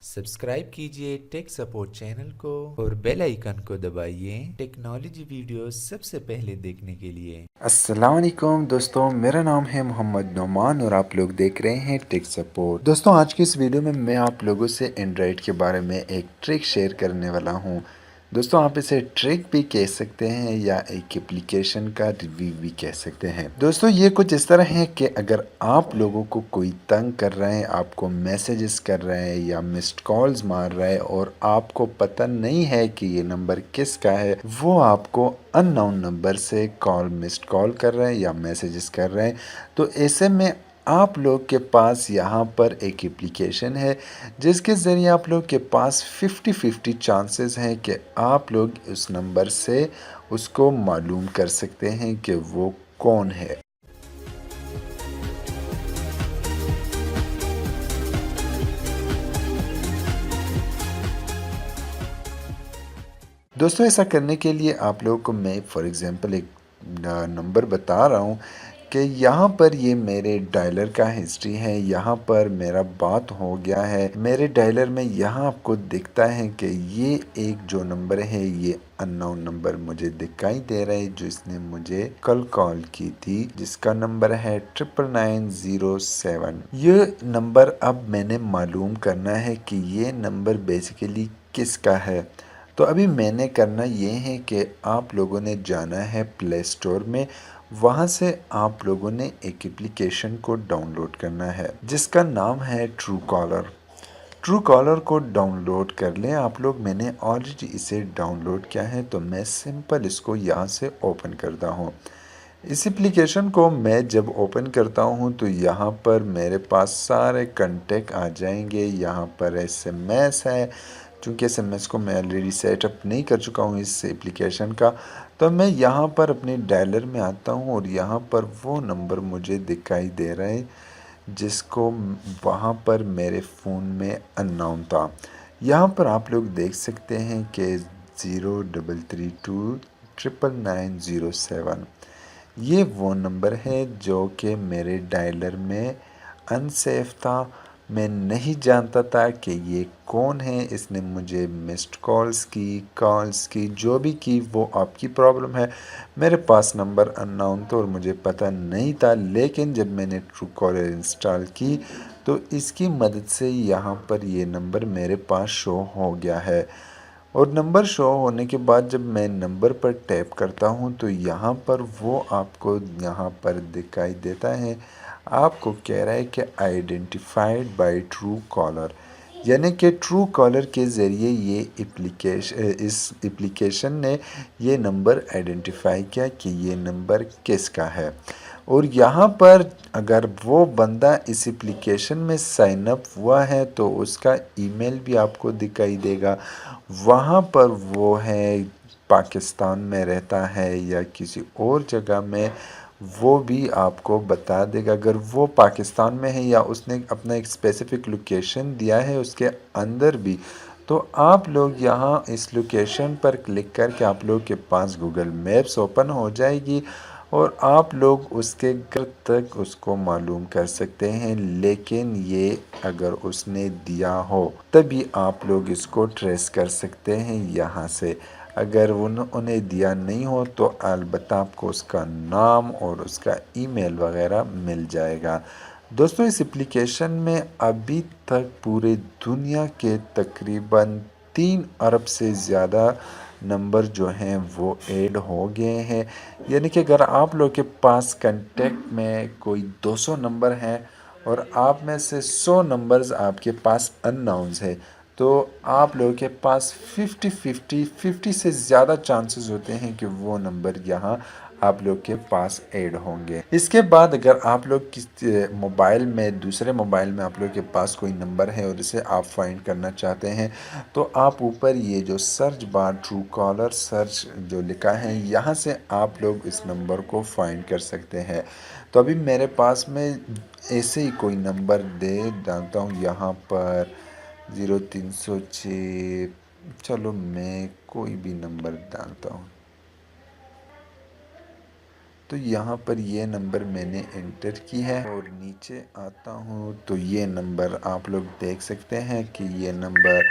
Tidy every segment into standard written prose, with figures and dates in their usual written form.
Subscribe कीजिए tech support channel को और बेल आइकन को दबाइए टेक्नोलॉजी वीडियोस सबसे पहले देखने के लिए। अस्सलाम वालेकुम दोस्तों, मेरा नाम है मोहम्मद नोमान और आप लोग देख रहे हैं टेक सपोर्ट। दोस्तों, आज की इस वीडियो में मैं आप लोगों से एंड्रॉयड के बारे में एक ट्रिक शेयर करने वाला हूं। दोस्तों, आप इसे ट्रिक भी कह सकते हैं या एक एप्लीकेशन का रिव्यू भी कह सकते हैं। दोस्तों, ये कुछ इस तरह है कि अगर आप लोगों को कोई तंग कर रहे हैं, आपको मैसेजेस कर रहे हैं या मिस्ड कॉल्स मार रहा है और आपको पता नहीं है कि ये नंबर किसका है, वो आपको अननोन नंबर से मिस्ड कॉल कर रहे हैं या मैसेजेस कर रहे हैं, तो ऐसे में आप लोग के पास यहाँ पर एक एप्लीकेशन है जिसके ज़रिए आप लोग के पास 50-50 चांसेस हैं कि आप लोग उस नंबर से उसको मालूम कर सकते हैं कि वो कौन है। दोस्तों, ऐसा करने के लिए आप लोगों को मैं फॉर एग्ज़ाम्पल एक नंबर बता रहा हूँ कि यहाँ पर ये मेरे डायलर का हिस्ट्री है। यहाँ पर मेरा बात हो गया है मेरे डायलर में। यहाँ आपको दिखता है कि ये एक जो नंबर है ये अननोन नंबर मुझे दिखाई दे रहा है जो इसने मुझे कल कॉल की थी, जिसका नंबर है 99907। ये नंबर अब मैंने मालूम करना है कि ये नंबर बेसिकली किसका है। तो अभी मैंने करना ये है कि आप लोगों ने जाना है प्ले स्टोर में। वहाँ से आप लोगों ने एक एप्लीकेशन को डाउनलोड करना है जिसका नाम है ट्रू कॉलर। ट्रू कॉलर को डाउनलोड कर लें आप लोग। मैंने ऑलरेडी इसे डाउनलोड किया है तो मैं सिंपल इसको यहाँ से ओपन करता हूँ। इस एप्लीकेशन को मैं जब ओपन करता हूँ तो यहाँ पर मेरे पास सारे कंटेक्ट आ जाएंगे। यहाँ पर एसएमएस है, चूँकि एसएमएस को मैं ऑलरेडी सेटअप नहीं कर चुका हूँ इस एप्लीकेशन का, तो मैं यहाँ पर अपने डायलर में आता हूँ और यहाँ पर वो नंबर मुझे दिखाई दे रहा है जिसको वहाँ पर मेरे फ़ोन में अननोन था। यहाँ पर आप लोग देख सकते हैं कि 0332999907 ये वो नंबर है जो कि मेरे डायलर में अनसेफ था। मैं नहीं जानता था कि ये कौन है। इसने मुझे मिस्ड कॉल्स की जो भी की वो आपकी प्रॉब्लम है। मेरे पास नंबर अननोन था और मुझे पता नहीं था, लेकिन जब मैंने ट्रू कॉलर इंस्टॉल की तो इसकी मदद से यहाँ पर ये नंबर मेरे पास शो हो गया है। और नंबर शो होने के बाद जब मैं नंबर पर टैप करता हूँ तो यहाँ पर वो आपको यहाँ पर दिखाई देता है। आपको कह रहा है कि आइडेंटिफाइड बाय ट्रू कॉलर, यानी कि ट्रू कॉलर के ज़रिए ये इस एप्लीकेशन ने ये नंबर आइडेंटिफाई किया कि ये नंबर किसका है। और यहाँ पर अगर वो बंदा इस एप्लीकेशन में साइन अप हुआ है तो उसका ईमेल भी आपको दिखाई देगा। वहाँ पर वो है पाकिस्तान में रहता है या किसी और जगह में, वो भी आपको बता देगा। अगर वो पाकिस्तान में है या उसने अपना एक स्पेसिफिक लोकेशन दिया है उसके अंदर भी, तो आप लोग यहाँ इस लोकेशन पर क्लिक करके आप लोग के पास गूगल मैप्स ओपन हो जाएगी और आप लोग उसके घर तक उसको मालूम कर सकते हैं। लेकिन ये अगर उसने दिया हो तभी आप लोग इसको ट्रेस कर सकते हैं यहाँ से। अगर उन्हें दिया नहीं हो तो अलबत्ता आपको उसका नाम और उसका ईमेल वगैरह मिल जाएगा। दोस्तों, इस एप्लीकेशन में अभी तक पूरे दुनिया के तकरीबन 3 अरब से ज़्यादा नंबर जो हैं वो ऐड हो गए हैं। यानी कि अगर आप लोग के पास कांटेक्ट में कोई 200 नंबर हैं और आप में से 100 नंबर्स आपके पास अननोन्स है, तो आप लोगों के पास 50 से ज़्यादा चांसेस होते हैं कि वो नंबर यहाँ आप लोग के पास ऐड होंगे। इसके बाद अगर आप लोग किस मोबाइल में दूसरे मोबाइल में आप लोग के पास कोई नंबर है और इसे आप फाइंड करना चाहते हैं, तो आप ऊपर ये जो search bar true collar search जो लिखा है यहाँ से आप लोग इस नंबर को फाइंड कर सकते हैं। तो अभी मेरे पास में ऐसे ही कोई नंबर दे डालता हूँ यहाँ पर 0306। चलो मैं कोई भी नंबर डालता हूँ। तो यहाँ पर ये नंबर मैंने एंटर की है और नीचे आता हूँ तो ये नंबर आप लोग देख सकते हैं कि ये नंबर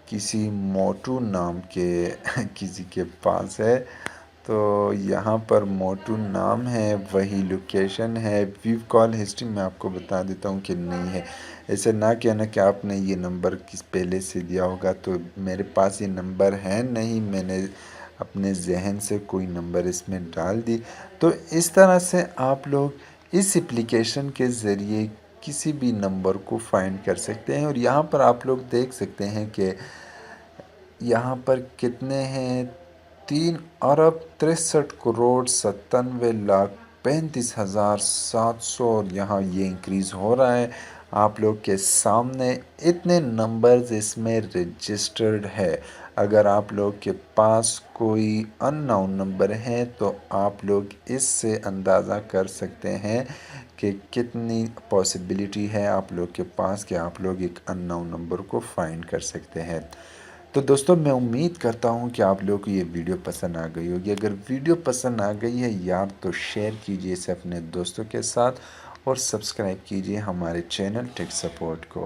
किसी मोटू नाम के किसी के पास है। तो यहाँ पर मोटू नाम है, वही लोकेशन है। व्यू कॉल हिस्ट्री मैं आपको बता देता हूँ कि नहीं है। ऐसे ना कहना कि आपने ये नंबर किस पहले से दिया होगा, तो मेरे पास ये नंबर है नहीं, मैंने अपने जहन से कोई नंबर इसमें डाल दी। तो इस तरह से आप लोग इस एप्लीकेशन के ज़रिए किसी भी नंबर को फाइंड कर सकते हैं। और यहाँ पर आप लोग देख सकते हैं कि यहाँ पर कितने हैं, 3,63,97,35,700 यहाँ ये इंक्रीज़ हो रहा है। आप लोग के सामने इतने नंबर्स इसमें रजिस्टर्ड है। अगर आप लोग के पास कोई अननोन नंबर है तो आप लोग इससे अंदाज़ा कर सकते हैं कि कितनी पॉसिबिलिटी है आप लोग के पास कि आप लोग एक अननोन नंबर को फाइंड कर सकते हैं। तो दोस्तों मैं उम्मीद करता हूँ कि आप लोगों को ये वीडियो पसंद आ गई होगी। अगर वीडियो पसंद आ गई है यार तो शेयर कीजिए इसे अपने दोस्तों के साथ और सब्सक्राइब कीजिए हमारे चैनल टेक सपोर्ट को।